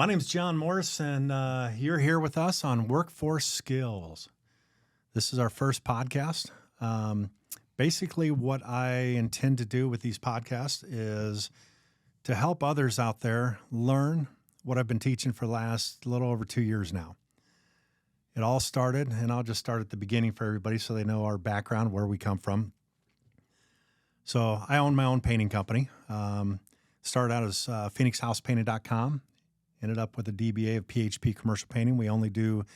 My name's John Morris, and you're here with us on Workforce Skills. This is our first podcast. Basically, what I intend to do with these podcasts is to help others out there learn what I've been teaching for the last little over 2 years now. It all started, and I'll just start at the beginning for everybody so they know our background, where we come from. So I own my own painting company. Started out as PhoenixHousePainting.com. Ended up with a DBA of PHP Commercial Painting. We only do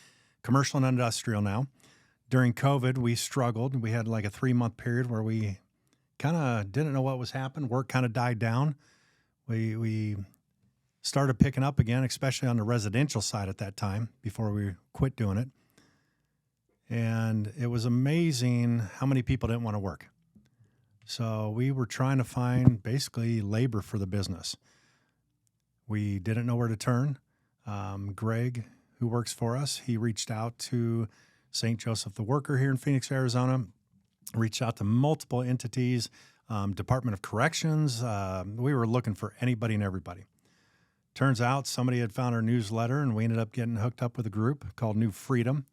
commercial and industrial now. During COVID, we struggled. We had like a 3-month period where we kind of didn't know what was happening. Work kind of died down. We started picking up again, especially on the residential side at that time before we quit doing it. And it was amazing how many people didn't want to work. So we were trying to find basically labor for the business. We didn't know where to turn. Greg, who works for us, he reached out to St. Joseph the Worker here in Phoenix, Arizona, reached out to multiple entities, Department of Corrections. We were looking for anybody and everybody. Turns out somebody had found our newsletter, and we ended up getting hooked up with a group called New Freedom,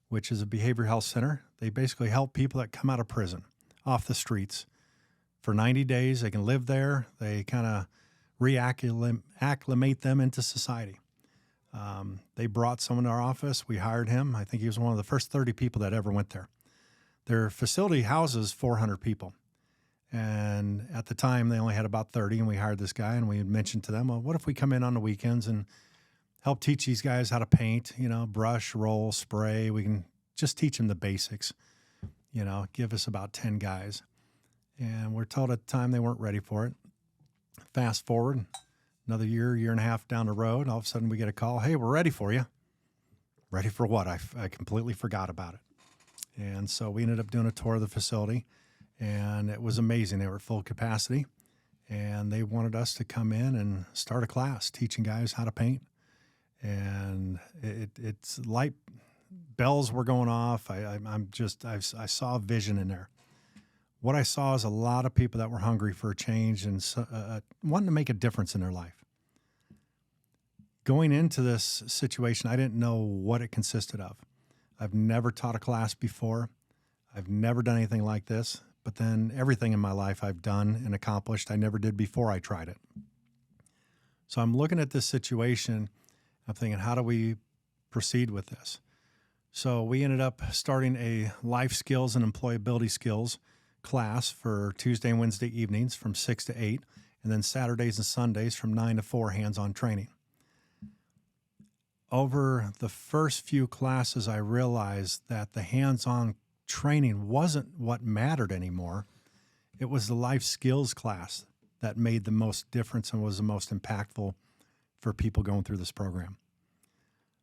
which is a behavioral health center. They basically help people that come out of prison, off the streets. For 90 days, they can live there. They kind of reacclimate them into society. They brought someone to our office. We hired him. I think he was one of the first 30 people that ever went there. Their facility houses 400 people. And at the time, they only had about 30, and we hired this guy, and we had mentioned to them, well, what if we come in on the weekends and help teach these guys how to paint, brush, roll, spray. We can just teach them the basics, give us about 10 guys. And we're told at the time they weren't ready for it. Fast forward another year and a half down the road, all of a sudden we get a call, hey, we're ready for you. Ready for what? I completely forgot about it. And so we ended up doing a tour of the facility, and it was amazing. They were at full capacity, and they wanted us to come in and start a class teaching guys how to paint. And it's light bells were going off. I saw a vision in there. What I saw is a lot of people that were hungry for a change and wanting to make a difference in their life. Going into this situation, I didn't know what it consisted of. I've never taught a class before. I've never done anything like this. But then everything in my life I've done and accomplished, I never did before I tried it. So I'm looking at this situation. I'm thinking, how do we proceed with this? So we ended up starting a life skills and employability skills class for Tuesday and Wednesday evenings from 6 to 8, and then Saturdays and Sundays from 9 to 4 hands-on training. Over the first few classes, I realized that the hands-on training wasn't what mattered anymore. It was the life skills class that made the most difference and was the most impactful for people going through this program.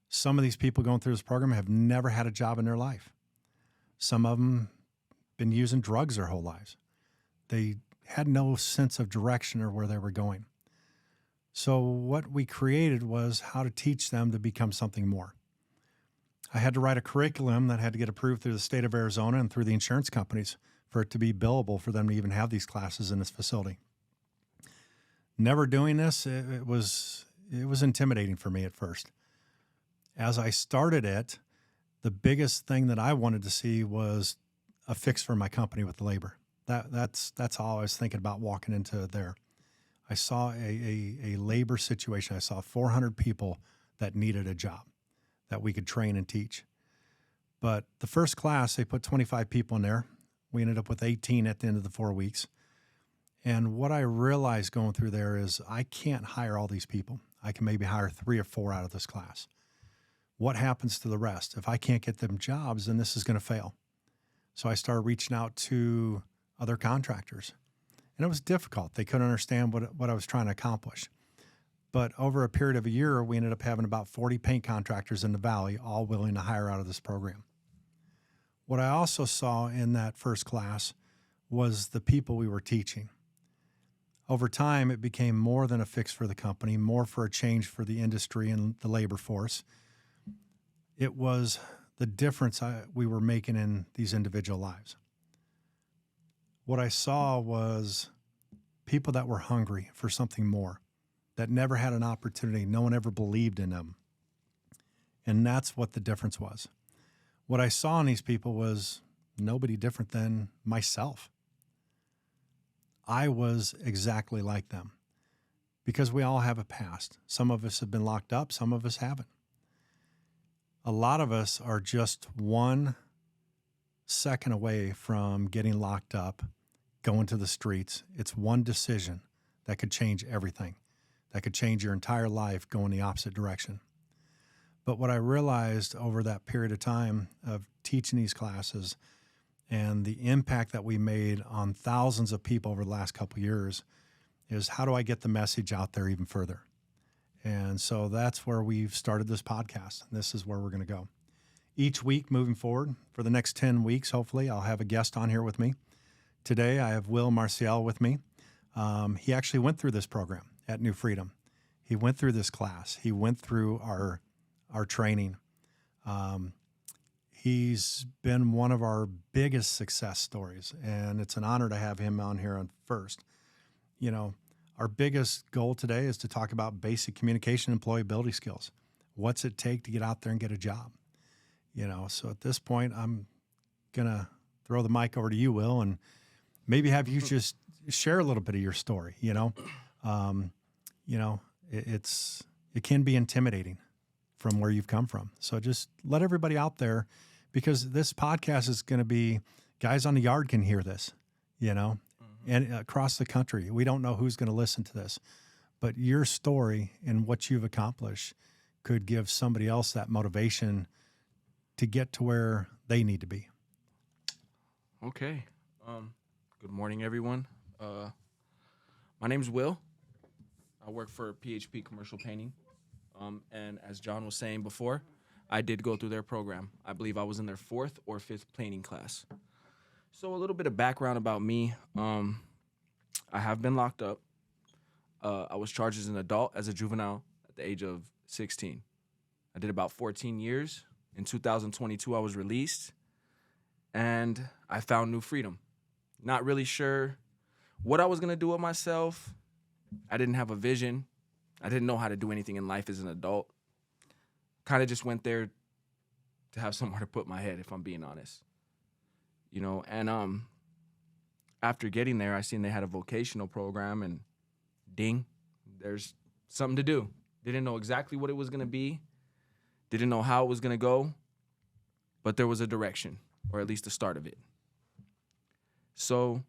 Some of these people going through this program have never had a job in their life. Some of them been using drugs their whole lives. They had no sense of direction or where they were going. So what we created was how to teach them to become something more. I had to write a curriculum that had to get approved through the state of Arizona and through the insurance companies for it to be billable for them to even have these classes in this facility. Never doing this, it was intimidating for me at first. As I started it, the biggest thing that I wanted to see was a fix for my company with labor. That's all I was thinking about walking into there. I saw a labor situation. I saw 400 people that needed a job that we could train and teach. But the first class, they put 25 people in there. We ended up with 18 at the end of the 4 weeks. And what I realized going through there is I can't hire all these people. I can maybe hire 3 or 4 out of this class. What happens to the rest? If I can't get them jobs, then this is going to fail. So I started reaching out to other contractors. And it was difficult. They couldn't understand what I was trying to accomplish. But over a period of a year, we ended up having about 40 paint contractors in the valley, all willing to hire out of this program. What I also saw in that first class was the people we were teaching. Over time, it became more than a fix for the company, more for a change for the industry and the labor force. It was the difference we were making in these individual lives. What I saw was people that were hungry for something more. that never had an opportunity. No one ever believed in them. And that's what the difference was. What I saw in these people was nobody different than myself. I was exactly like them because we all have a past. Some of us have been locked up, some of us haven't. A lot of us are just 1 second away from getting locked up, going to the streets. It's one decision that could change everything, that could change your entire life going the opposite direction. But what I realized over that period of time of teaching these classes and the impact that we made on thousands of people over the last couple of years is how do I get the message out there even further? And so that's where we've started this podcast. This is where we're going to go. Each week moving forward for the next 10 weeks, hopefully, I'll have a guest on here with me. Today, I have Will Marcial with me. He actually went through this program at New Freedom. He went through this class. He went through our training. He's been one of our biggest success stories, and it's an honor to have him on here on first. You know, our biggest goal today is to talk about basic communication and employability skills. What's it take to get out there and get a job? You know, so at this point, I'm going to throw the mic over to you, Will, and maybe have you just share a little bit of your story. It can be intimidating from where you've come from. So just let everybody out there, because this podcast is going to be, guys on the yard can hear this, and across the country. We don't know who's going to listen to this, but your story and what you've accomplished could give somebody else that motivation to get to where they need to be. Okay. Good morning, everyone. My name's Will. I work for PHP Commercial Painting. And as John was saying before, I did go through their program. I believe I was in their 4th or 5th painting class. So a little bit of background about me. I have been locked up. I was charged as an adult, as a juvenile, at the age of 16. I did about 14 years. In 2022, I was released, and I found New Freedom. Not really sure what I was going to do with myself. I didn't have a vision. I didn't know how to do anything in life as an adult. Kind of just went there to have somewhere to put my head, if I'm being honest. And after getting there, I seen they had a vocational program, and ding, there's something to do. Didn't know exactly what it was going to be. Didn't know how it was going to go, but there was a direction, or at least the start of it. So,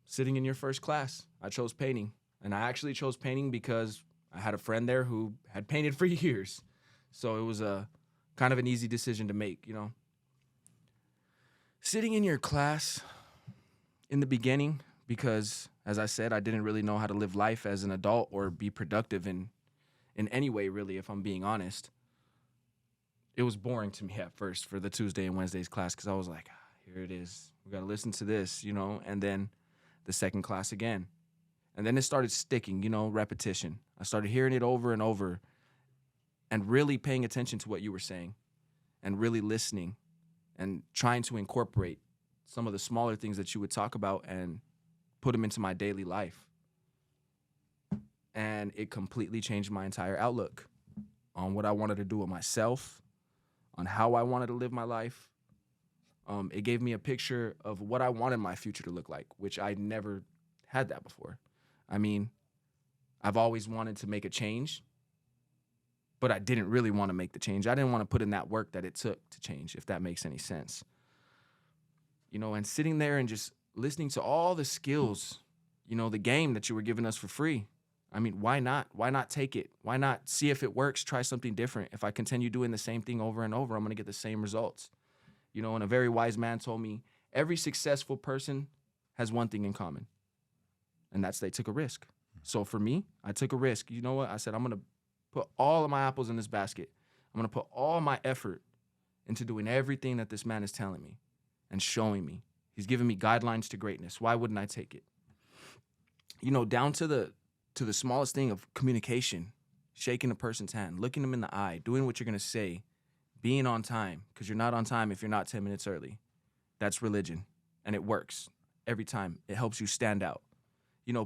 sitting in your first class, I chose painting. And I actually chose painting because I had a friend there who had painted for years. So it was a kind of an easy decision to make, Sitting in your class in the beginning, because, as I said, I didn't really know how to live life as an adult or be productive in any way, really, if I'm being honest. It was boring to me at first for the Tuesday and Wednesdays class, because I was like, here it is. We got to listen to this, and then the second class again. And then it started sticking, repetition. I started hearing it over and over and really paying attention to what you were saying and really listening and trying to incorporate some of the smaller things that you would talk about and put them into my daily life. And it completely changed my entire outlook on what I wanted to do with myself, on how I wanted to live my life. It gave me a picture of what I wanted my future to look like, which I never had that before. I mean, I've always wanted to make a change, but I didn't really want to make the change. I didn't want to put in that work that it took to change, if that makes any sense. And sitting there and just listening to all the skills, the game that you were giving us for free. I mean, why not? Why not take it? Why not see if it works, try something different? If I continue doing the same thing over and over, I'm going to get the same results. And a very wise man told me, every successful person has one thing in common, and that's they took a risk. So for me, I took a risk. You know what? I said, I'm going to put all of my apples in this basket. I'm going to put all my effort into doing everything that this man is telling me and showing me. He's giving me guidelines to greatness. Why wouldn't I take it? Down to the smallest thing of communication, shaking a person's hand, looking them in the eye, doing what you're going to say, being on time, because you're not on time if you're not 10 minutes early. That's religion, and it works every time. It helps you stand out.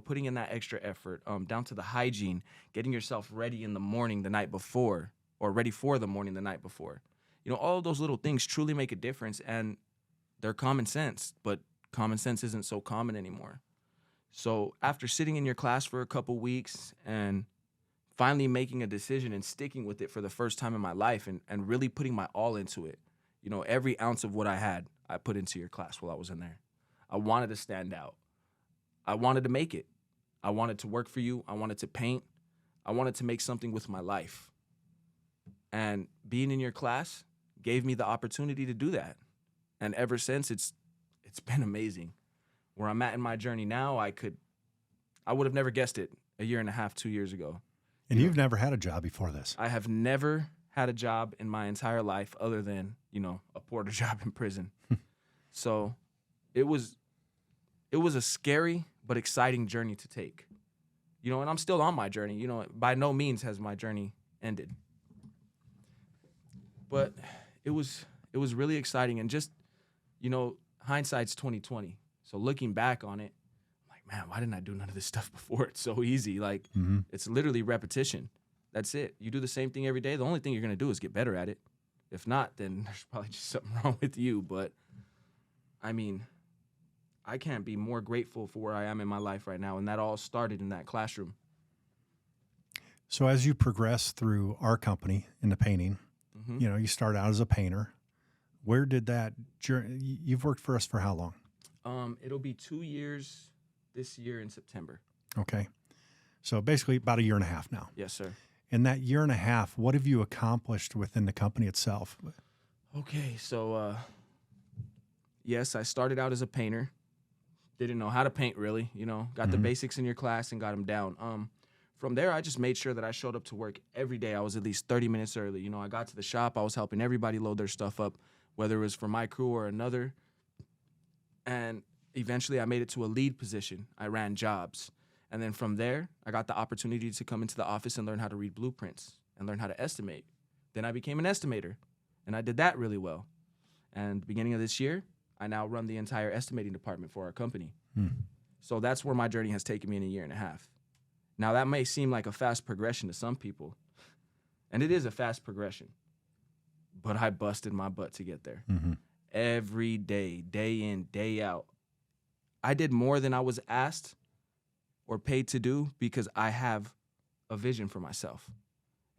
putting in that extra effort, down to the hygiene, getting yourself ready in the morning the night before, or ready for the morning the night before. All of those little things truly make a difference, and they're common sense, but common sense isn't so common anymore. So after sitting in your class for a couple weeks and finally making a decision and sticking with it for the first time in my life, and really putting my all into it, every ounce of what I had, I put into your class while I was in there. I wanted to stand out. I wanted to make it. I wanted to work for you. I wanted to paint. I wanted to make something with my life. And being in your class gave me the opportunity to do that. And ever since, it's been amazing. Where I'm at in my journey now, I would have never guessed it a year and a half, 2 years ago. And you've never had a job before this. I have never had a job in my entire life other than, a porter job in prison. So it was a scary but exciting journey to take. And I'm still on my journey. By no means has my journey ended. But it was really exciting, and just, hindsight's 20/20. So looking back on it, I'm like, man, why didn't I do none of this stuff before? It's so easy. Like, It's literally repetition. That's it. You do the same thing every day. The only thing you're going to do is get better at it. If not, then there's probably just something wrong with you. But, I mean, I can't be more grateful for where I am in my life right now, and that all started in that classroom. So as you progress through our company in the painting, you start out as a painter. Where did that journey? You've worked for us for how long? It'll be 2 years this year in September. Okay. So basically about a year and a half now. Yes, sir. In that year and a half, what have you accomplished within the company itself? Okay, so yes, I started out as a painter. Didn't know how to paint really, got the basics in your class and got them down. From there, I just made sure that I showed up to work every day. I was at least 30 minutes early. I got to the shop. I was helping everybody load their stuff up, whether it was for my crew or another. And eventually, I made it to a lead position. I ran jobs. And then from there, I got the opportunity to come into the office and learn how to read blueprints and learn how to estimate. Then I became an estimator, and I did that really well. And beginning of this year, I now run the entire estimating department for our company. So that's where my journey has taken me in a year and a half. Now, that may seem like a fast progression to some people, and it is a fast progression, but I busted my butt to get there. Every day, day in, day out. I did more than I was asked or paid to do because I have a vision for myself.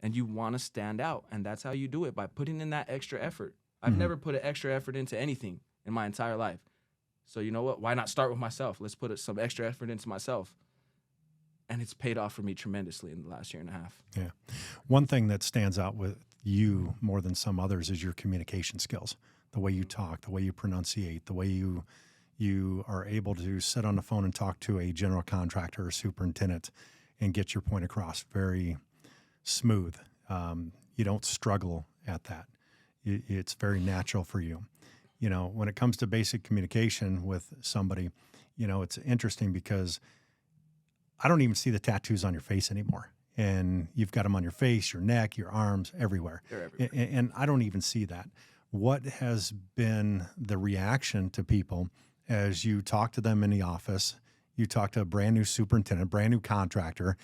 And you want to stand out, and that's how you do it, by putting in that extra effort. I've never put an extra effort into anything in my entire life. So you know what? Why not start with myself? Let's put some extra effort into myself. And it's paid off for me tremendously in the last year and a half. Yeah. One thing that stands out with you more than some others is your communication skills, the way you talk, the way you pronunciate, the way you are able to sit on the phone and talk to a general contractor or superintendent and get your point across very smooth. You don't struggle at that. It's very natural for you. When it comes to basic communication with somebody, it's interesting because I don't even see the tattoos on your face anymore. And you've got them on your face, your neck, your arms, everywhere. They're everywhere. And I don't even see that. What has been the reaction to people as you talk to them in the office? You talk to a brand new superintendent, brand new contractor,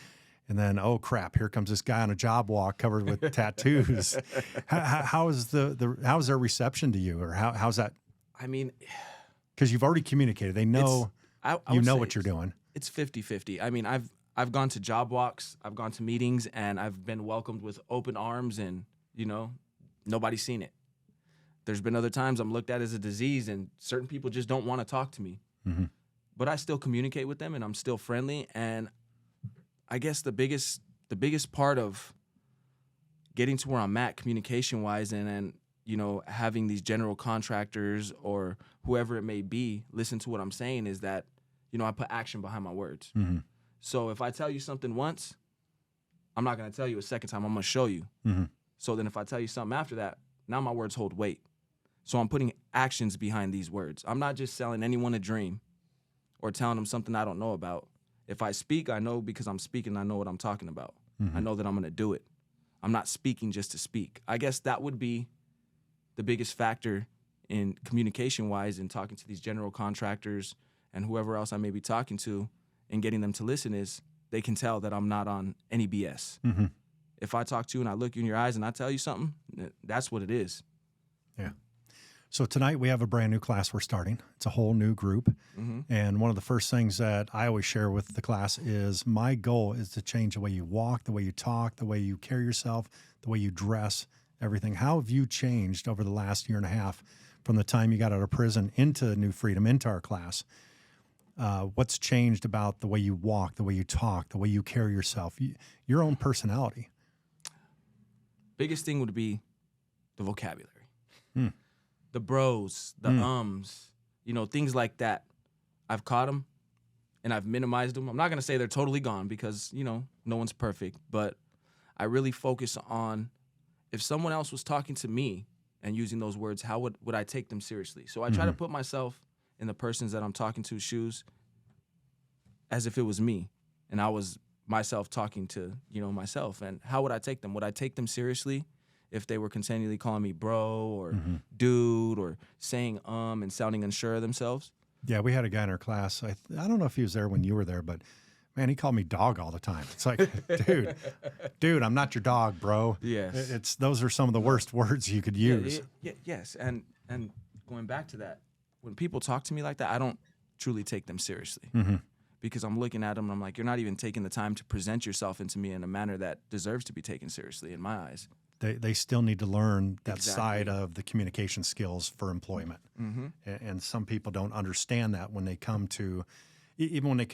and then, oh crap, here comes this guy on a job walk covered with tattoos. How's their reception to you, or how's that? I mean, because you've already communicated. They know you know what you're doing. It's 50-50. I mean, I've gone to job walks, I've gone to meetings, and I've been welcomed with open arms, and nobody's seen it. There's been other times I'm looked at as a disease, and certain people just don't want to talk to me. But I still communicate with them, and I'm still friendly. And I guess the biggest part of getting to where I'm at communication-wise, and having these general contractors or whoever it may be listen to what I'm saying, is that I put action behind my words. So if I tell you something once, I'm not going to tell you a second time. I'm going to show you. So then if I tell you something after that, now my words hold weight. So I'm putting actions behind these words. I'm not just selling anyone a dream or telling them something I don't know about. If I speak, I know because I'm speaking, I know what I'm talking about. I know that I'm going to do it. I'm not speaking just to speak. I guess that would be the biggest factor in communication-wise, in talking to these general contractors and whoever else I may be talking to, in getting them to listen is they can tell that I'm not on any BS. Mm-hmm. If I talk to you and I look you in your eyes and I tell you something, that's what it is. Yeah. So tonight we have a brand new class we're starting. It's a whole new group. Mm-hmm. And one of the first things that I always share with the class is my goal is to change the way you walk, the way you talk, the way you carry yourself, the way you dress, everything. How have you changed over the last year and a half from the time you got out of prison into New Freedom, into our class? What's changed about the way you walk, the way you talk, the way you carry yourself, your own personality? Biggest thing would be the vocabulary. Mm. The bros, the things like that. I've caught them and I've minimized them. I'm not going to say they're totally gone because, no one's perfect, but I really focus on if someone else was talking to me and using those words, how would I take them seriously? So I try to put myself in the persons that I'm talking to's shoes as if it was me and I was myself talking to, myself. And how would I take them? Would I take them seriously if they were continually calling me bro or dude or saying and sounding unsure of themselves? Yeah, we had a guy in our class. I don't know if he was there when you were there, but man, he called me dog all the time. It's like, dude, I'm not your dog, bro. Yes. Those are some of the worst words you could use. Yes. And going back to that, when people talk to me like that, I don't truly take them seriously because I'm looking at them and I'm like, you're not even taking the time to present yourself into me in a manner that deserves to be taken seriously in my eyes. They still need to learn that side of the communication skills for employment. And some people don't understand that when they come to, even when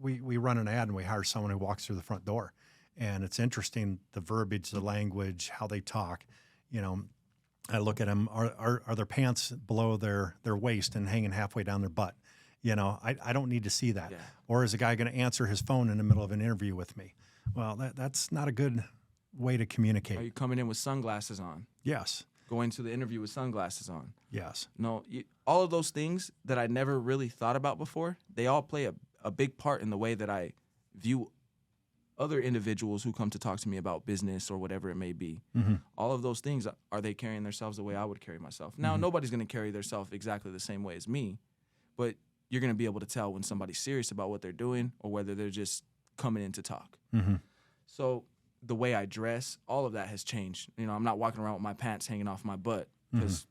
we run an ad and we hire someone who walks through the front door. And it's interesting, the verbiage, the language, how they talk. I look at them, are their pants below their waist and hanging halfway down their butt? I don't need to see that. Yeah. Or is a guy going to answer his phone in the middle of an interview with me? Well, that's not a good way to communicate. Are you coming in with sunglasses on? Yes. Going to the interview with sunglasses on? Yes. No, all of those things that I never really thought about before, they all play a big part in the way that I view other individuals who come to talk to me about business or whatever it may be. All of those things, are they carrying themselves the way I would carry myself? Now, nobody's going to carry themselves exactly the same way as me, but you're going to be able to tell when somebody's serious about what they're doing or whether they're just coming in to talk. So the way I dress, all of that has changed. I'm not walking around with my pants hanging off my butt because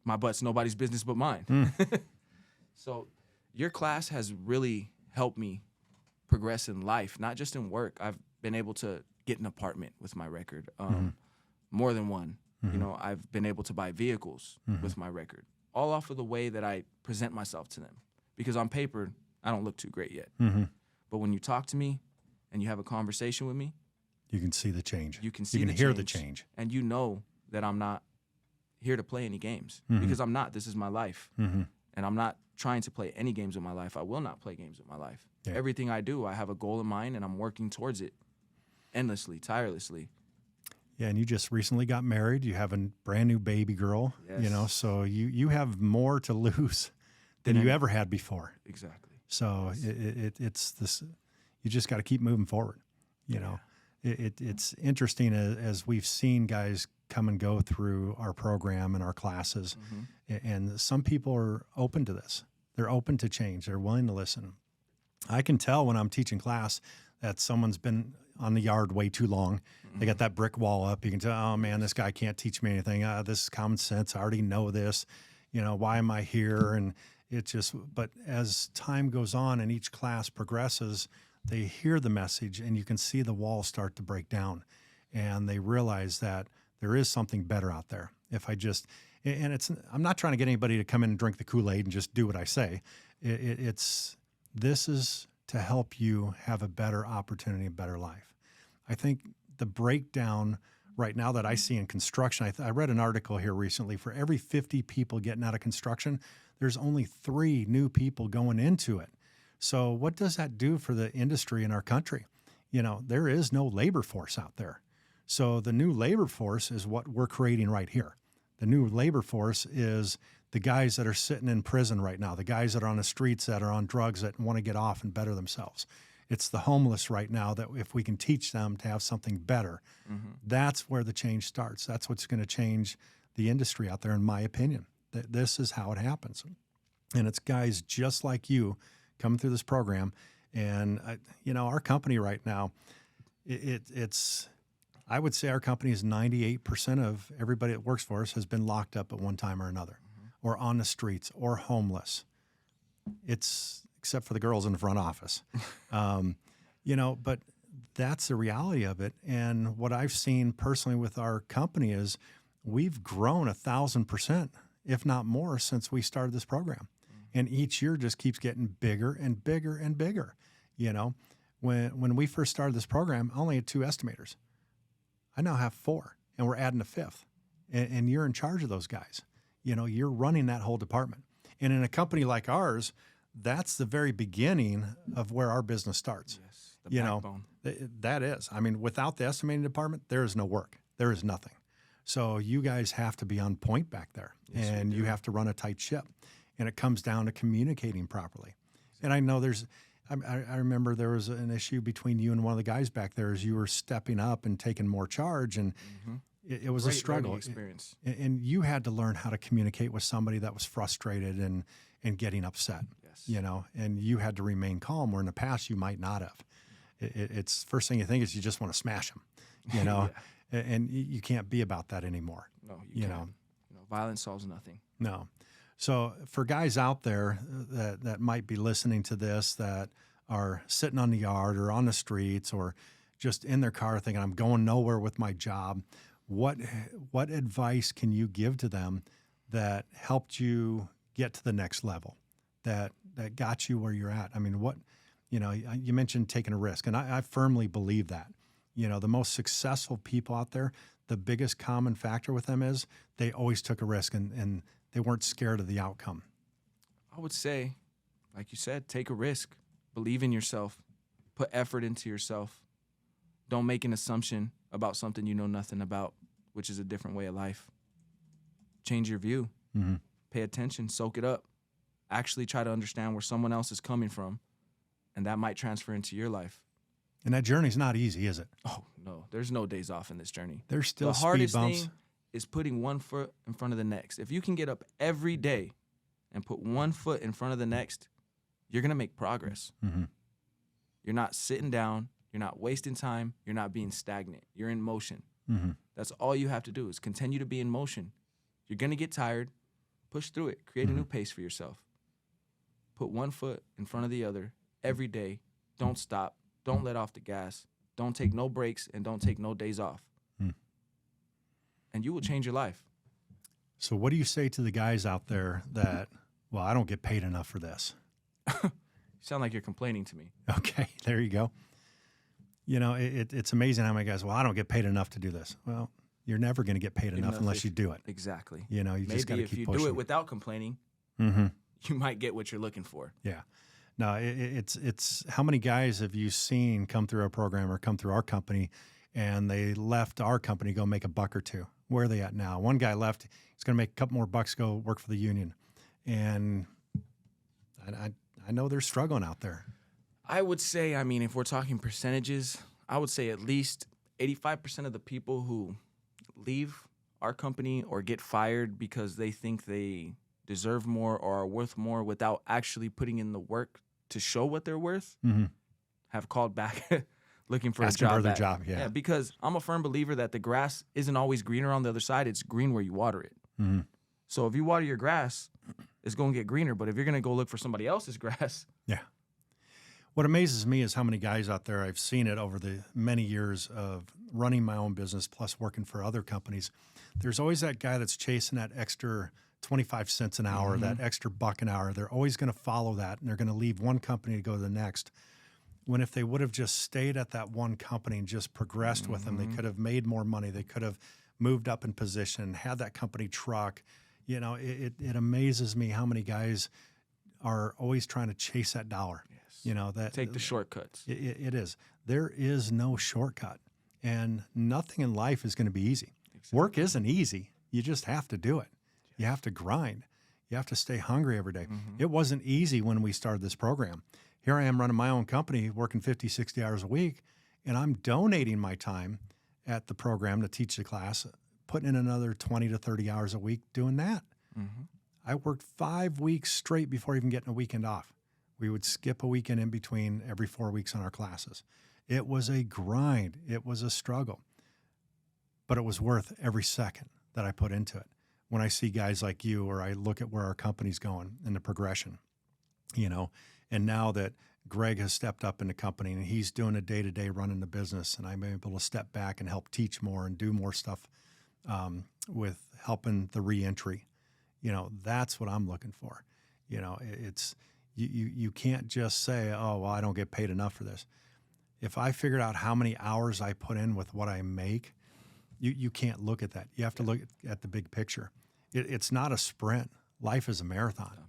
my butt's nobody's business but mine. So your class has really helped me progress in life, not just in work. I've been able to get an apartment with my record, more than one. I've been able to buy vehicles with my record, all off of the way that I present myself to them. Because on paper, I don't look too great yet. But when you talk to me and you have a conversation with me, you can see the change. You can see you can hear the change. And you know that I'm not here to play any games because I'm not. This is my life. And I'm not trying to play any games with my life. I will not play games with my life. Yeah. Everything I do, I have a goal in mind and I'm working towards it endlessly, tirelessly. Yeah, and you just recently got married. You have a brand new baby girl, Yes. So you have more to lose than you ever had before. Exactly. So it's this, you just got to keep moving forward, you know. It's interesting as we've seen guys come and go through our program and our classes, and some people are open to this. They're open to change. They're willing to listen. I can tell when I'm teaching class that someone's been on the yard way too long. They got that brick wall up. You can tell, oh man, this guy can't teach me anything. This is common sense. I already know this. Why am I here? And it's just, but as time goes on and each class progresses, they hear the message and you can see the walls start to break down and they realize that there is something better out there. If I just, and I'm not trying to get anybody to come in and drink the Kool-Aid and just do what I say. This is to help you have a better opportunity, a better life. I think the breakdown right now that I see in construction, I read an article here recently, for every 50 people getting out of construction, there's only 3 new people going into it. So what does that do for the industry in our country? There is no labor force out there. So the new labor force is what we're creating right here. The new labor force is the guys that are sitting in prison right now, the guys that are on the streets that are on drugs that want to get off and better themselves. It's the homeless right now that if we can teach them to have something better, that's where the change starts. That's what's going to change the industry out there, in my opinion. This is how it happens. And it's guys just like you coming through this program. And, our company right now, it's, I would say our company is 98% of everybody that works for us has been locked up at one time or another, or on the streets, or homeless. It's, except for the girls in the front office. But that's the reality of it. And what I've seen personally with our company is we've grown 1,000%, if not more, since we started this program. And each year just keeps getting bigger and bigger and bigger. When we first started this program, I only had 2 estimators. I now have 4, and we're adding a 5th. And you're in charge of those guys. You're running that whole department. And in a company like ours, that's the very beginning of where our business starts. Yes, the backbone. That is. I mean, without the estimating department, there is no work. There is nothing. So you guys have to be on point back there, Yes, and you have to run a tight ship. And it comes down to communicating properly. And I know I remember there was an issue between you and one of the guys back there as you were stepping up and taking more charge, and it was Great a struggle. learning experience. And you had to learn how to communicate with somebody that was frustrated and getting upset. Yes. And you had to remain calm, where in the past you might not have. It's first thing you think is you just want to smash them, Yeah. and you can't be about that anymore. No, you can't. Violence solves nothing. No. So for guys out there that might be listening to this, that are sitting on the yard or on the streets or just in their car thinking, I'm going nowhere with my job, what advice can you give to them that helped you get to the next level, that got you where you're at? I mean, you mentioned taking a risk, and I firmly believe that. The most successful people out there, the biggest common factor with them is they always took a risk and they weren't scared of the outcome. I would say, like you said, take a risk. Believe in yourself. Put effort into yourself. Don't make an assumption about something you know nothing about, which is a different way of life. Change your view. Mm-hmm. Pay attention. Soak it up. Actually try to understand where someone else is coming from, and that might transfer into your life. And that journey's not easy, is it? Oh, no. There's no days off in this journey. There's still The speed hardest bumps. thing is putting one foot in front of the next. If you can get up every day and put one foot in front of the next, you're going to make progress. Mm-hmm. You're not sitting down. You're not wasting time. You're not being stagnant. You're in motion. Mm-hmm. That's all you have to do is continue to be in motion. You're going to get tired. Push through it. Create a new pace for yourself. Put one foot in front of the other every day. Don't stop. Don't let off the gas. Don't take no breaks, and don't take no days off. And you will change your life. So what do you say to the guys out there that, well, I don't get paid enough for this? You sound like you're complaining to me. Okay, there you go. It's amazing how many guys, well, I don't get paid enough to do this. Well, you're never going to get paid enough unless you do it. Exactly. You just got to Maybe if keep you pushing. do it without complaining, Mm-hmm. you might get what you're looking for. Yeah. No, it's how many guys have you seen come through our program or come through our company and they left our company to go make $1 or $2? Where are they at now? One guy left. He's going to make a couple more bucks, go work for the union. And I know they're struggling out there. I would say, if we're talking percentages, I would say at least 85% of the people who leave our company or get fired because they think they deserve more or are worth more without actually putting in the work to show what they're worth, have called back looking for Asking a job. for their job, yeah. Because I'm a firm believer that the grass isn't always greener on the other side. It's green where you water it. Mm-hmm. So if you water your grass, it's going to get greener. But if you're going to go look for somebody else's grass. Yeah. What amazes me is how many guys out there, I've seen it over the many years of running my own business plus working for other companies. There's always that guy that's chasing that extra 25 cents an hour, that extra $1 an hour. They're always going to follow that, and they're going to leave one company to go to the next. When if they would have just stayed at that one company and just progressed with them, they could have made more money. They could have moved up in position, had that company truck. It amazes me how many guys are always trying to chase that dollar. That Take the shortcuts. It is. There is no shortcut, and nothing in life is going to be easy. Exactly. Work isn't easy. You just have to do it. You have to grind. You have to stay hungry every day. It wasn't easy when we started this program. Here I am running my own company, working 50, 60 hours a week, and I'm donating my time at the program to teach the class, putting in another 20 to 30 hours a week doing that. I worked 5 weeks straight before even getting a weekend off. We would skip a weekend in between every 4 weeks on our classes. It was a grind. It was a struggle, but it was worth every second that I put into it. When I see guys like you, or I look at where our company's going and the progression, and now that Greg has stepped up in the company and he's doing a day-to-day running the business, and I'm able to step back and help teach more and do more stuff with helping the reentry. That's what I'm looking for. It's you can't just say, oh, well, I don't get paid enough for this. If I figured out how many hours I put in with what I make, you can't look at that. You have to look at the big picture. It's not a sprint. Life is a marathon.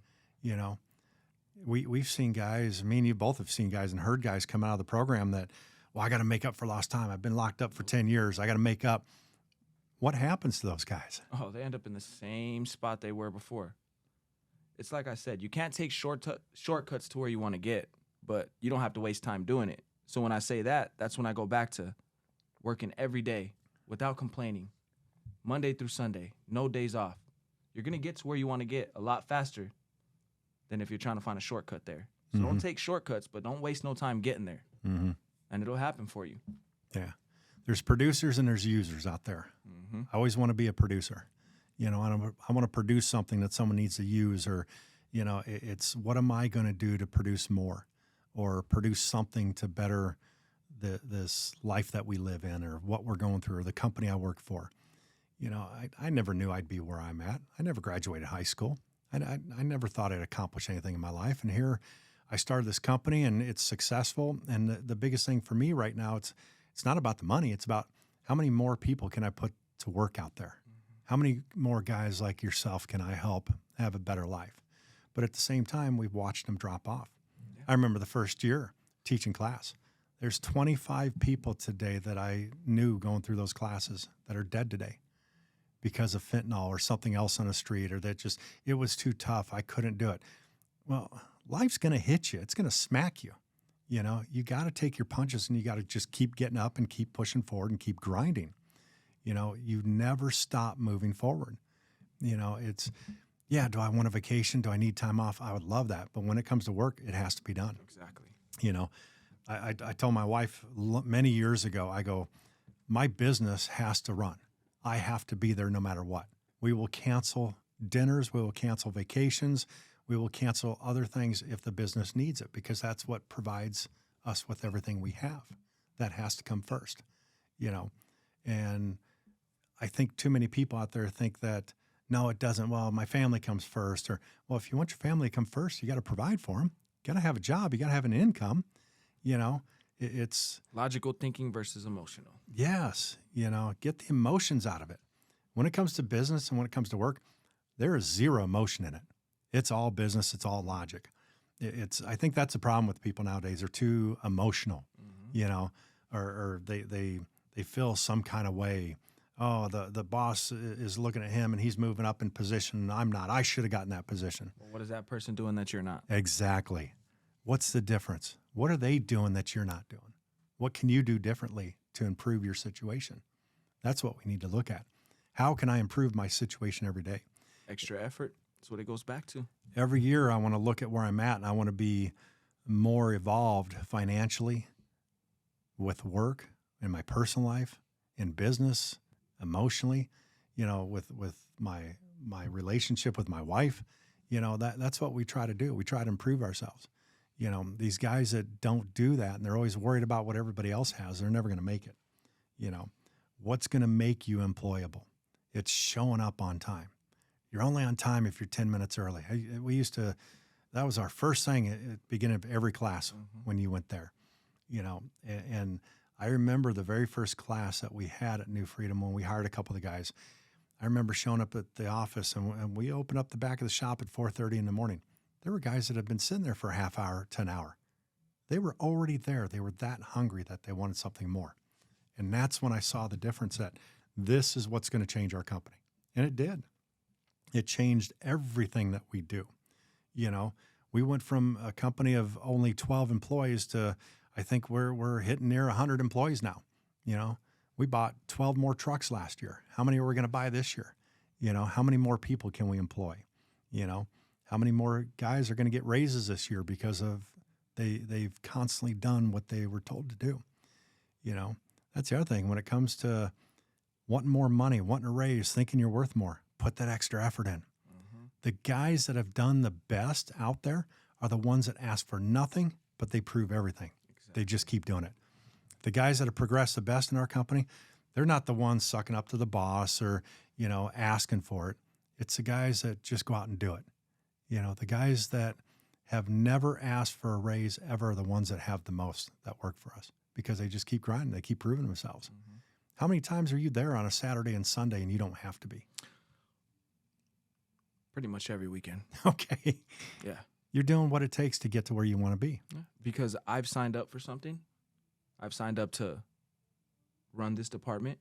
We've seen guys, me and you both have seen guys and heard guys come out of the program that, well, I got to make up for lost time. I've been locked up for 10 years. I got to make up. What happens to those guys? Oh, they end up in the same spot they were before. It's like I said, you can't take shortcuts to where you want to get, but you don't have to waste time doing it. So when I say that, that's when I go back to working every day without complaining, Monday through Sunday, no days off. You're going to get to where you want to get a lot faster than if you're trying to find a shortcut there. So don't take shortcuts, but don't waste no time getting there. Mm-hmm. And it'll happen for you. Yeah. There's producers and there's users out there. Mm-hmm. I always want to be a producer. I want to produce something that someone needs to use, or, it's what am I going to do to produce more or produce something to better this life that we live in, or what we're going through, or the company I work for. I never knew I'd be where I'm at. I never graduated high school. I never thought I'd accomplish anything in my life. And here I started this company and it's successful. And the biggest thing for me right now, it's not about the money. It's about how many more people can I put to work out there? How many more guys like yourself can I help have a better life? But at the same time, we've watched them drop off. Yeah. I remember the first year teaching class. There's 25 people today that I knew going through those classes that are dead today because of fentanyl or something else on the street, or that just, it was too tough. I couldn't do it. Well, life's going to hit you. It's going to smack you. You got to take your punches, and you got to just keep getting up and keep pushing forward and keep grinding. You never stop moving forward. It's, do I want a vacation? Do I need time off? I would love that. But when it comes to work, it has to be done. Exactly. I told my wife many years ago, I go, my business has to run. I have to be there no matter what. We will cancel dinners. We will cancel vacations. We will cancel other things if the business needs it, because that's what provides us with everything we have. That has to come first, and I think too many people out there think that, no, it doesn't. Well, my family comes first, or, well, if you want your family to come first, you got to provide for them. You got to have a job. You got to have an income. It's logical thinking versus emotional. Yes. Get the emotions out of it. When it comes to business and when it comes to work, there is zero emotion in it. It's all business. It's all logic. I think that's the problem with people nowadays. They're too emotional, or they feel some kind of way. Oh, the boss is looking at him and he's moving up in position and I'm not. I should have gotten that position. Well, what is that person doing that you're not? Exactly. What's the difference? What are they doing that you're not doing? What can you do differently to improve your situation? That's what we need to look at. How can I improve my situation every day? Extra effort. That's what it goes back to. Every year I want to look at where I'm at, and I want to be more evolved financially, with work, in my personal life, in business, emotionally, with my relationship with my wife. That's what we try to do. We try to improve ourselves. These guys that don't do that, and they're always worried about what everybody else has, they're never going to make it. What's going to make you employable? It's showing up on time. You're only on time if you're 10 minutes early. That was our first thing at the beginning of every class when you went there, and I remember the very first class that we had at New Freedom when we hired a couple of the guys. I remember showing up at the office, and we opened up the back of the shop at 4:30 in the morning. There were guys that had been sitting there for a half hour to an hour. They were already there. They were that hungry that they wanted something more. And that's when I saw the difference, that this is what's going to change our company. And it did. It changed everything that we do. We went from a company of only 12 employees to, I think we're hitting near 100 employees now. We bought 12 more trucks last year. How many are we going to buy this year? How many more people can we employ? How many more guys are going to get raises this year because of they've constantly done what they were told to do? That's the other thing. When it comes to wanting more money, wanting a raise, thinking you're worth more, put that extra effort in. The guys that have done the best out there are the ones that ask for nothing, but they prove everything. Exactly. They just keep doing it. The guys that have progressed the best in our company, they're not the ones sucking up to the boss or, asking for it. It's the guys that just go out and do it. The guys that have never asked for a raise ever are the ones that have the most that work for us because they just keep grinding. They keep proving themselves. Mm-hmm. How many times are you there on a Saturday and Sunday and you don't have to be? Pretty much every weekend. Okay. Yeah. You're doing what it takes to get to where you want to be. Yeah. Because I've signed up for something. I've signed up to run this department,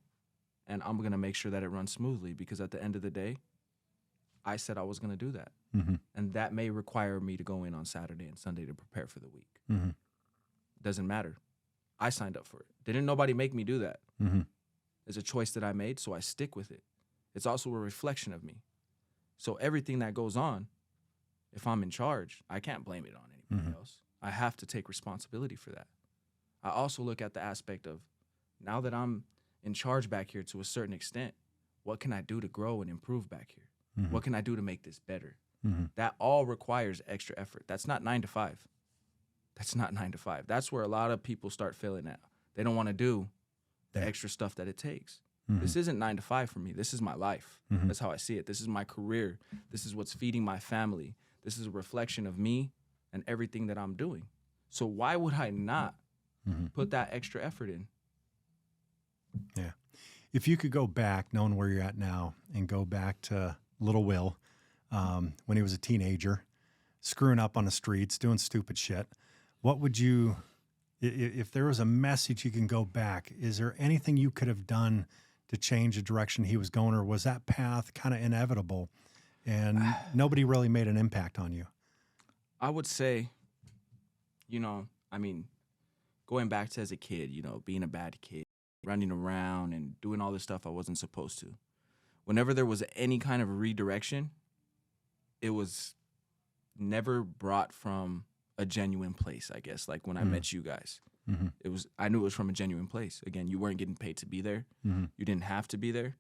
and I'm going to make sure that it runs smoothly because at the end of the day, I said I was going to do that. Mm-hmm. And that may require me to go in on Saturday and Sunday to prepare for the week. Mm-hmm. Doesn't matter. I signed up for it. Didn't nobody make me do that. Mm-hmm. It's a choice that I made, so I stick with it. It's also a reflection of me. So everything that goes on, if I'm in charge, I can't blame it on anybody else. I have to take responsibility for that. I also look at the aspect of, now that I'm in charge back here to a certain extent, what can I do to grow and improve back here? Mm-hmm. What can I do to make this better? Mm-hmm. That all requires extra effort. That's not 9 to 5. That's not 9 to 5. That's where a lot of people start failing at. They don't want to do the extra stuff that it takes. Mm-hmm. This isn't 9 to 5 for me. This is my life. Mm-hmm. That's how I see it. This is my career. This is what's feeding my family. This is a reflection of me and everything that I'm doing. So why would I not put that extra effort in? Yeah. If you could go back, knowing where you're at now, and go back to little Will when he was a teenager, screwing up on the streets, doing stupid shit, what would you, if there was a message you can go back, is there anything you could have done to change the direction he was going, or was that path kind of inevitable and nobody really made an impact on you? I would say, going back to as a kid, being a bad kid, running around and doing all this stuff I wasn't supposed to. Whenever there was any kind of redirection, it was never brought from a genuine place, I guess. Like when I met you guys, I knew it was from a genuine place. Again, you weren't getting paid to be there. Mm-hmm. You didn't have to be there.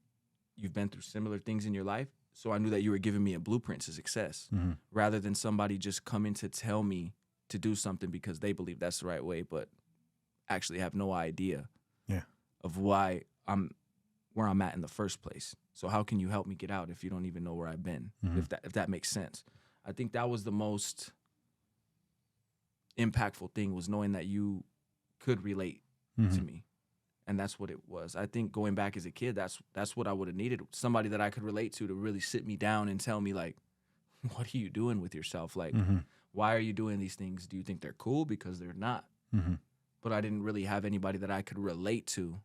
You've been through similar things in your life. So I knew that you were giving me a blueprint to success rather than somebody just coming to tell me to do something because they believe that's the right way, but actually have no idea of why I'm where I'm at in the first place. So how can you help me get out if you don't even know where I've been, if that makes sense? I think that was the most impactful thing, was knowing that you could relate to me. And that's what it was. I think going back as a kid, that's what I would have needed. Somebody that I could relate to really sit me down and tell me, like, what are you doing with yourself? Like, why are you doing these things? Do you think they're cool? Because they're not. But I didn't really have anybody that I could relate to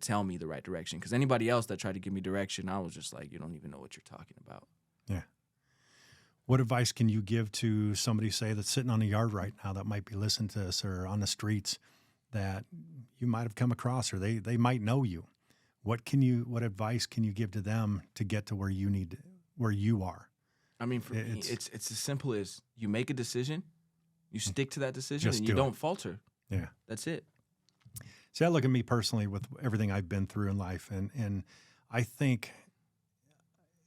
tell me the right direction. Because anybody else that tried to give me direction, I was just like, you don't even know what you're talking about. Yeah. What advice can you give to somebody, say, that's sitting on the yard right now that might be listening to us, or on the streets that you might have come across, or they might know you? What advice can you give to them to get to where you are? I mean, for me, it's as simple as you make a decision, you stick to that decision, and you don't falter. Yeah. That's it. See, I look at me personally with everything I've been through in life, and I think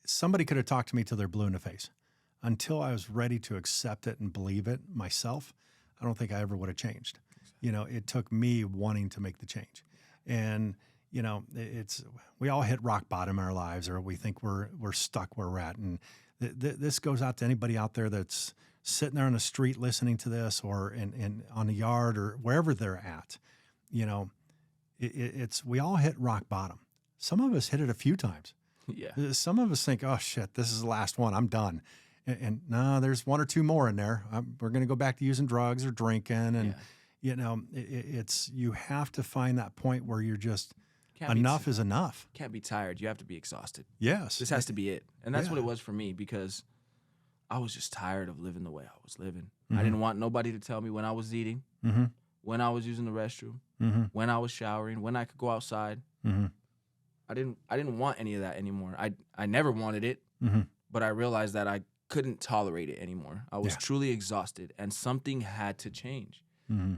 somebody could have talked to me till they're blue in the face. Until I was ready to accept it and believe it myself, I don't think I ever would have changed. It took me wanting to make the change. And, we all hit rock bottom in our lives, or we think we're stuck where we're at. And this goes out to anybody out there that's sitting there on the street listening to this, or in on the yard, or wherever they're at. We all hit rock bottom. Some of us hit it a few times. Yeah. Some of us think, oh shit, this is the last one, I'm done. And no, there's one or two more in there. We're going to go back to using drugs or drinking. And, you have to find that point where you're just, enough is enough. Can't be tired. You have to be exhausted. Yes. This has to be it. And that's what it was for me, because I was just tired of living the way I was living. I didn't want nobody to tell me when I was eating, when I was using the restroom, when I was showering, when I could go outside. I didn't want any of that anymore. I never wanted it, but I realized that I couldn't tolerate it anymore. I was Yeah. truly exhausted, and something had to change. Mm-hmm.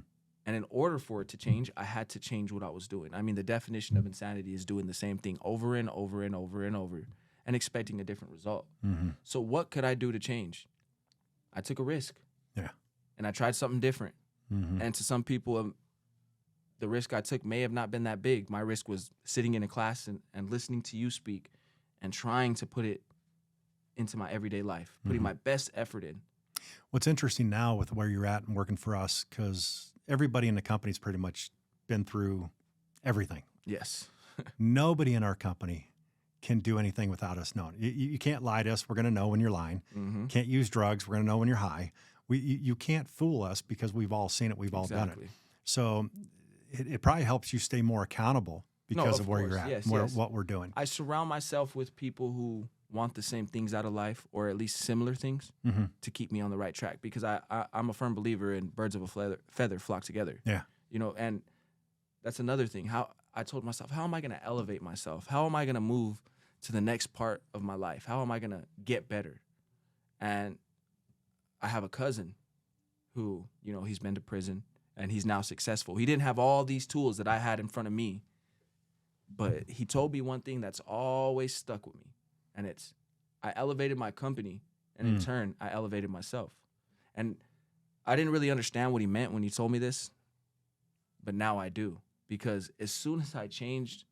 And in order for it to change, I had to change what I was doing. I mean, the definition of insanity is doing the same thing over and over and over and over and expecting a different result. Mm-hmm. So what could I do to change? I took a risk. Yeah. And I tried something different. Mm-hmm. And to some people, the risk I took may have not been that big. My risk was sitting in a class and listening to you speak and trying to put it into my everyday life, putting my best effort in. What's interesting now with where you're at and working for us, because everybody in the company's pretty much been through everything. Yes. Nobody in our company can do anything without us knowing. You can't lie to us. We're going to know when you're lying. Mm-hmm. Can't use drugs. We're going to know when you're high. You can't fool us because we've all seen it. We've all done it. So it probably helps you stay more accountable because of where you're at, yes, what we're doing. I surround myself with people who want the same things out of life, or at least similar things, Mm-hmm. to keep me on the right track. Because I'm a firm believer in birds of a feather flock together. Yeah. And that's another thing. How I told myself, how am I going to elevate myself? How am I going to move to the next part of my life? How am I going to get better? And I have a cousin who, he's been to prison and he's now successful. He didn't have all these tools that I had in front of me, but he told me one thing that's always stuck with me. And it's, I elevated my company, and in turn, I elevated myself. And I didn't really understand what he meant when he told me this, but now I do. Because as soon as I changed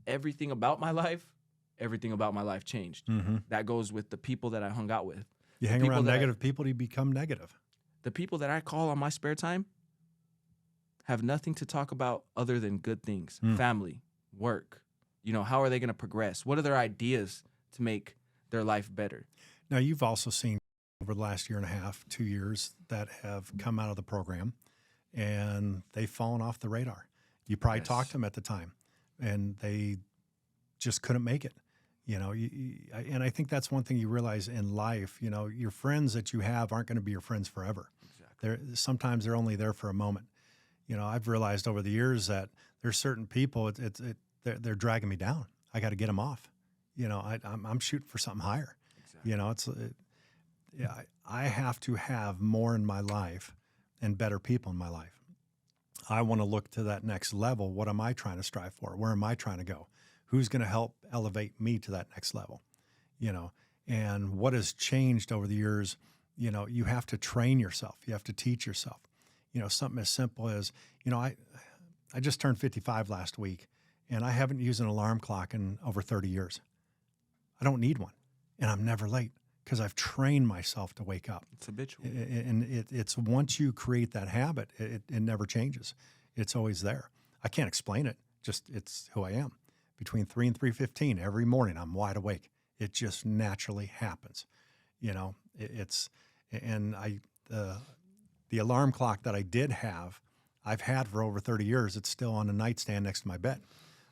everything about my life changed. Mm-hmm. That goes with the people that I hung out with. You hang around negative people, you become negative. The people that I call on my spare time have nothing to talk about other than good things. Family, work. How are they going to progress? What are their ideas to make their life better? Now, you've also seen over the last year and a half, 2 years, that have come out of the program and they've fallen off the radar. You probably talked to them at the time and they just couldn't make it. And I think that's one thing you realize in life, your friends that you have aren't going to be your friends forever. Exactly. Sometimes they're only there for a moment. I've realized over the years that there's certain people, they're dragging me down. I got to get them off. I'm shooting for something higher. Exactly. I have to have more in my life and better people in my life. I want to look to that next level. What am I trying to strive for? Where am I trying to go? Who's going to help elevate me to that next level? And what has changed over the years, you have to train yourself. You have to teach yourself. Something as simple as, I just turned 55 last week and I haven't used an alarm clock in over 30 years. I don't need one. And I'm never late because I've trained myself to wake up. It's habitual. And it's once you create that habit, it never changes. It's always there. I can't explain it. Just it's who I am. Between 3 and 3:15 every morning, I'm wide awake. It just naturally happens. The alarm clock that I did have, I've had for over 30 years. It's still on the nightstand next to my bed.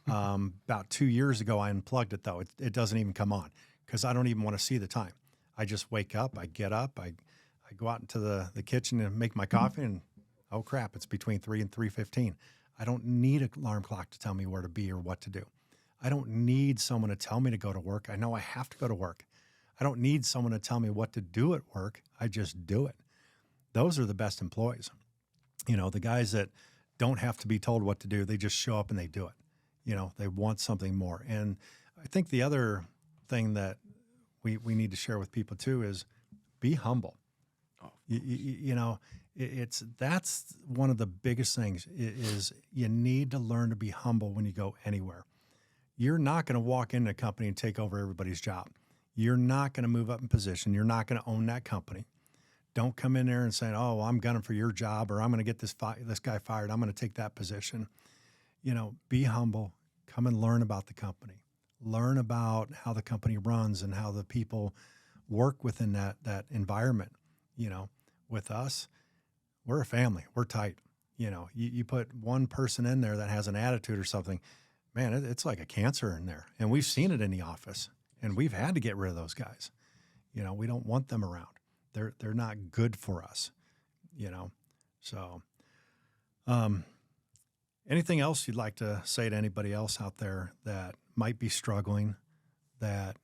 About 2 years ago, I unplugged it, though. It doesn't even come on because I don't even want to see the time. I just wake up, I get up, I go out into the kitchen and make my coffee, and oh, crap, it's between 3 and 3:15. I don't need an alarm clock to tell me where to be or what to do. I don't need someone to tell me to go to work. I know I have to go to work. I don't need someone to tell me what to do at work. I just do it. Those are the best employees. The guys that don't have to be told what to do, they just show up and they do it. They want something more. And I think the other thing that we need to share with people too is be humble. Oh, That's one of the biggest things is you need to learn to be humble when you go anywhere. You're not going to walk into a company and take over everybody's job. You're not going to move up in position. You're not going to own that company. Don't come in there and say, oh, I'm gunning for your job, or I'm going to get this guy fired. I'm going to take that position. Be humble. Come and learn about the company. Learn about how the company runs and how the people work within that environment. With us, we're a family. We're tight. You put one person in there that has an attitude or something, man, it's like a cancer in there. And we've seen it in the office, and we've had to get rid of those guys. We don't want them around. They're not good for us, So, anything else you'd like to say to anybody else out there that might be struggling, that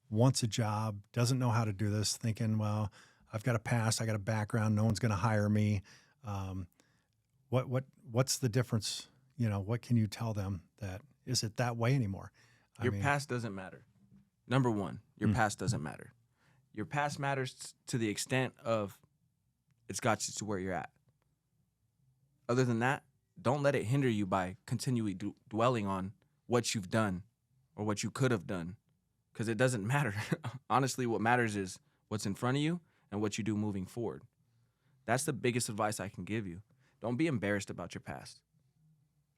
wants a job, doesn't know how to do this, thinking, well, I've got a past, I got a background, no one's going to hire me. Um, what's the difference? What can you tell them that is it that way anymore? I Your mean, past doesn't matter. Number one, your Mm. past doesn't matter. Your past matters to the extent of it's got you to where you're at. Other than that, don't let it hinder you by continually dwelling on what you've done or what you could have done, because it doesn't matter. Honestly, what matters is what's in front of you and what you do moving forward. That's the biggest advice I can give you. Don't be embarrassed about your past.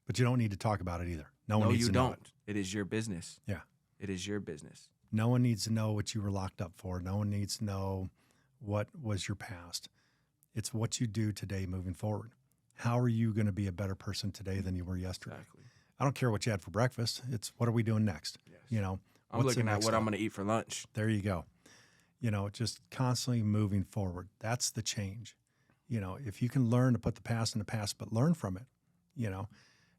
but you don't need to talk about it either. No one No, needs you to know don't. it. It is your business. Yeah. It is your business. No one needs to know what you were locked up for. No one needs to know what was your past. It's what you do today moving forward. How are you going to be a better person today than you were yesterday? Exactly. I don't care what you had for breakfast. It's what are we doing next? Yes. I'm I'm looking at what I'm going to eat for lunch. There you go. Just constantly moving forward. That's the change. If you can learn to put the past in the past, but learn from it,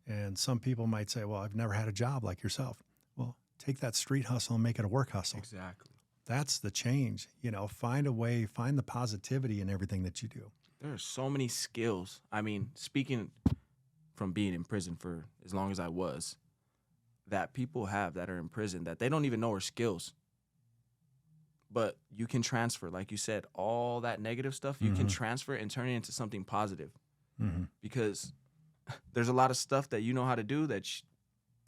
and some people might say, well, I've never had a job like yourself. Well, take that street hustle and make it a work hustle. Exactly. That's the change. Find a way, find the positivity in everything that you do. There are so many skills. I mean, speaking from being in prison for as long as I was, that people have that are in prison that they don't even know are skills. But you can transfer, like you said, all that negative stuff, you can transfer and turn it into something positive. Mm-hmm. Because there's a lot of stuff that you know how to do that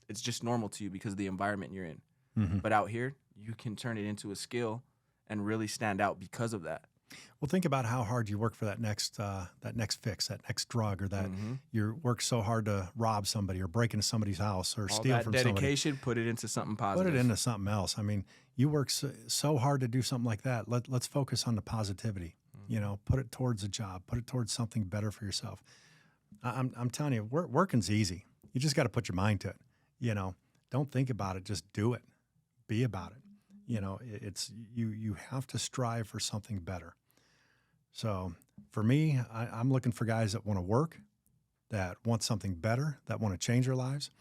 it's just normal to you because of the environment you're in. Mm-hmm. But out here, you can turn it into a skill and really stand out because of that. Well, think about how hard you work for that next fix, that next drug, or that you work so hard to rob somebody or break into somebody's house or All steal that from dedication, put it into something somebody. positive. Put it into something else. I mean, you work so hard to do something like that. Let's focus on the positivity. Put it towards a job. Put it towards something better for yourself. I'm telling you, working's easy. You just got to put your mind to it. Don't think about it. Just do it. Be about it. It's you have to strive for something better. So for me, I'm looking for guys that want to work, that want something better, that want to change their lives.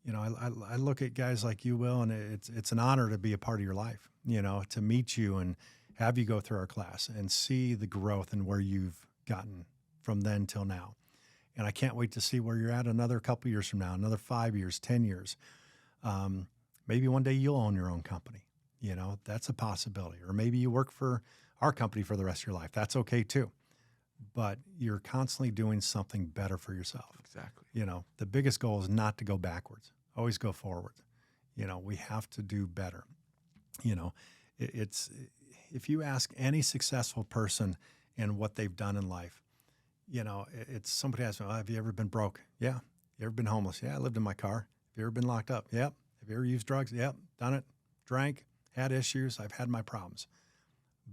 I look at guys like you, Will, and it's an honor to be a part of your life, to meet you and have you go through our class and see the growth and where you've gotten from then till now. And I can't wait to see where you're at another couple years from now, another 5 years, 10 years. Maybe one day you'll own your own company. That's a possibility. Or maybe you work for our company for the rest of your life. That's okay too. But you're constantly doing something better for yourself. Exactly. The biggest goal is not to go backwards. Always go forward. We have to do better. It's if you ask any successful person and what they've done in life, it's somebody asks me, have you ever been broke? Yeah. You ever been homeless? Yeah, I lived in my car. Have you ever been locked up? Yep. Have you ever used drugs? Yep. Done it. Drank. Had issues. I've had my problems.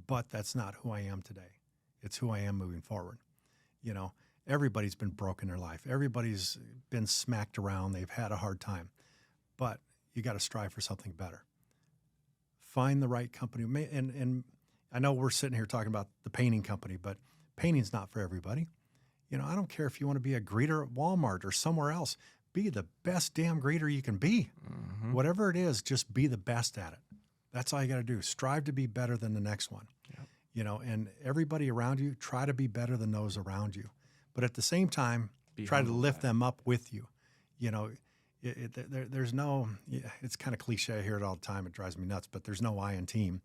But that's not who I am today. It's who I am moving forward. Everybody's been broke in their life. Everybody's been smacked around. They've had a hard time. But you got to strive for something better. Find the right company. And I know we're sitting here talking about the painting company, but painting's not for everybody. I don't care if you want to be a greeter at Walmart or somewhere else. Be the best damn greeter you can be. Mm-hmm. Whatever it is, just be the best at it. That's all you got to do. Strive to be better than the next one. Yep. And everybody around you, try to be better than those around you. But at the same time, try to lift them up with you. There's no, it's kind of cliche. I hear it all the time. It drives me nuts, but there's no I in team.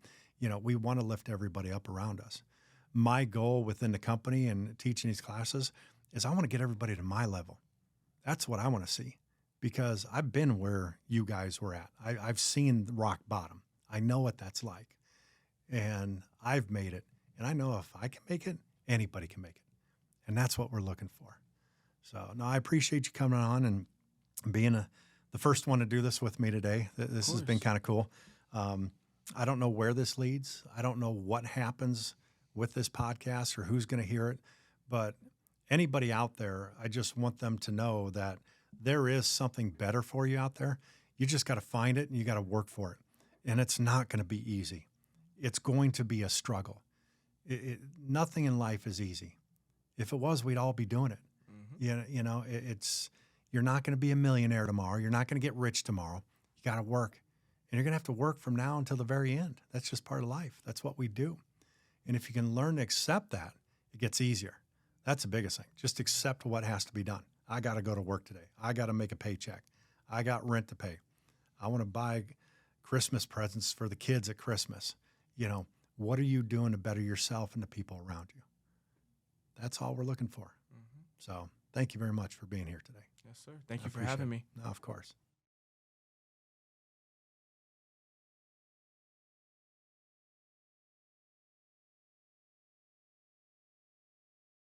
We want to lift everybody up around us. My goal within the company and teaching these classes is I want to get everybody to my level. That's what I want to see, because I've been where you guys were at. I've seen rock bottom. I know what that's like, and I've made it. And I know if I can make it, anybody can make it. And that's what we're looking for. So, no, I appreciate you coming on and being the first one to do this with me today. This has been kind of cool. I don't know where this leads. I don't know what happens with this podcast or who's going to hear it. But anybody out there, I just want them to know that there is something better for you out there. You just got to find it and you got to work for it. And it's not going to be easy. It's going to be a struggle. Nothing in life is easy. If it was, we'd all be doing it. Mm-hmm. You're not going to be a millionaire tomorrow. You're not going to get rich tomorrow. You got to work And you're going to have to work from now until the very end. That's just part of life. That's what we do. And if you can learn to accept that, it gets easier. That's the biggest thing. Just accept what has to be done. I got to go to work today. I got to make a paycheck. I got rent to pay. I want to buy Christmas presents for the kids at Christmas. What are you doing to better yourself and the people around you? That's all we're looking for. So thank you very much for being here today. Yes, sir. Thank you for Appreciate having it. me. No, of course.